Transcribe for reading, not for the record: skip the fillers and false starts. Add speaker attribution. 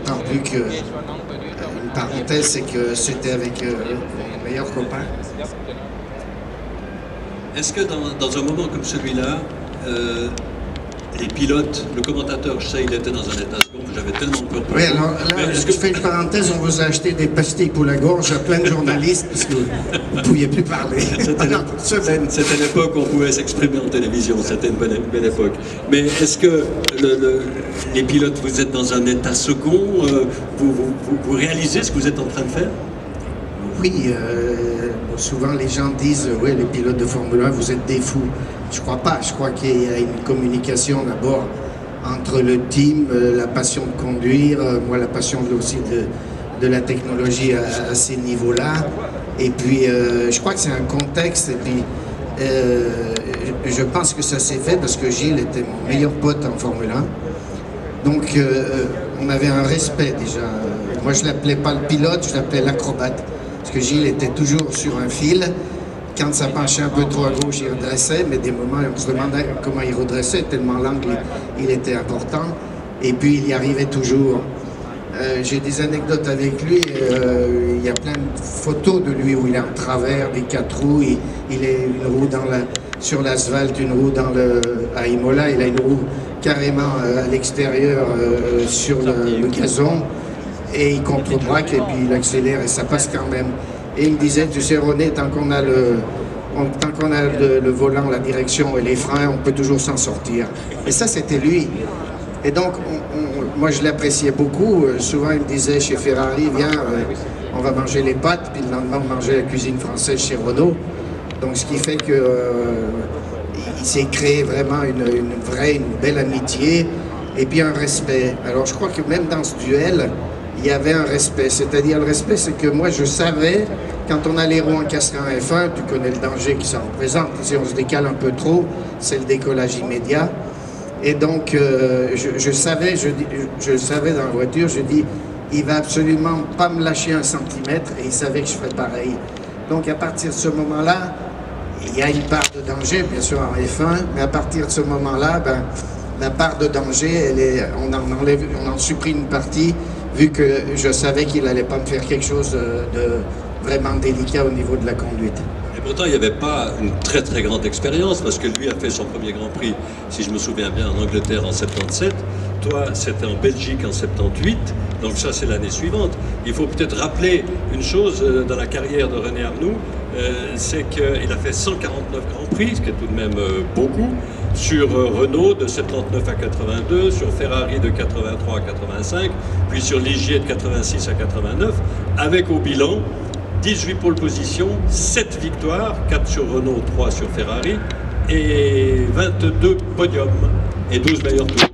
Speaker 1: d'autant plus que, une parenthèse, c'est que c'était avec mon meilleur copain.
Speaker 2: Est-ce que dans un moment comme celui-là, les pilotes, le commentateur, je sais, il était dans un état second, j'avais tellement peur pour
Speaker 1: Oui,
Speaker 2: vous.
Speaker 1: alors là, je fais une parenthèse, on vous a acheté des pastilles pour la gorge à plein de journalistes parce que vous ne pouviez plus parler.
Speaker 2: C'était l'époque où on pouvait s'exprimer en télévision, c'était une belle époque. Mais est-ce que les pilotes, vous êtes dans un état second, vous réalisez ce que vous êtes en train de faire?
Speaker 1: Oui, souvent les gens disent, oui, les pilotes de Formule 1, vous êtes des fous. Je crois pas, je crois qu'il y a une communication d'abord entre le team, la passion de conduire, moi la passion aussi de la technologie à ces niveaux-là. Et puis je crois que c'est un contexte, et puis je pense que ça s'est fait parce que Gilles était mon meilleur pote en Formule 1. Donc on avait un respect déjà. Moi je l'appelais pas le pilote, je l'appelais l'acrobate. Parce que Gilles était toujours sur un fil. Quand ça penchait un peu trop à gauche, il redressait, mais des moments, on se demandait comment il redressait, tellement l'angle, il était important. Et puis, il y arrivait toujours. J'ai des anecdotes avec lui. Il y a plein de photos de lui où il est en travers des 4 roues. Il a une roue sur l'asphalte, une roue à Imola. Il a une roue carrément à l'extérieur sur le gazon. Et il contre-braque et puis il accélère et ça passe quand même. Et il me disait, tu sais René, tant qu'on a le volant, la direction et les freins, on peut toujours s'en sortir. Et ça, c'était lui. Et donc, moi, je l'appréciais beaucoup. Souvent, il me disait chez Ferrari, viens, on va manger les pâtes. Puis le lendemain, on mangeait la cuisine française chez Renault. Donc, ce qui fait que il s'est créé vraiment une belle amitié et puis un respect. Alors, je crois que même dans ce duel, il y avait un respect. C'est-à-dire, le respect, c'est que moi, je savais, quand on a les roues encastrées en F1, tu connais le danger qui s'en représente. Si on se décale un peu trop, c'est le décollage immédiat. Et donc, je savais dans la voiture, je dis, il va absolument pas me lâcher 1 centimètre, et il savait que je ferais pareil. Donc, à partir de ce moment-là, il y a une part de danger, bien sûr, en F1, mais à partir de ce moment-là, ben, la part de danger, on en supprime une partie, vu que je savais qu'il n'allait pas me faire quelque chose de vraiment délicat au niveau de la conduite.
Speaker 2: Et pourtant, il n'y avait pas une très très grande expérience, parce que lui a fait son premier Grand Prix, si je me souviens bien, en Angleterre en 77. Toi, c'était en Belgique en 78, donc ça c'est l'année suivante. Il faut peut-être rappeler une chose dans la carrière de René Arnoux, c'est qu'il a fait 149 Grands Prix, ce qui est tout de même beaucoup, sur Renault de 79 à 82, sur Ferrari de 83 à 85, puis sur Ligier de 86 à 89, avec au bilan 18 pole positions, 7 victoires, 4 sur Renault, 3 sur Ferrari, et 22 podiums et 12 meilleurs tours.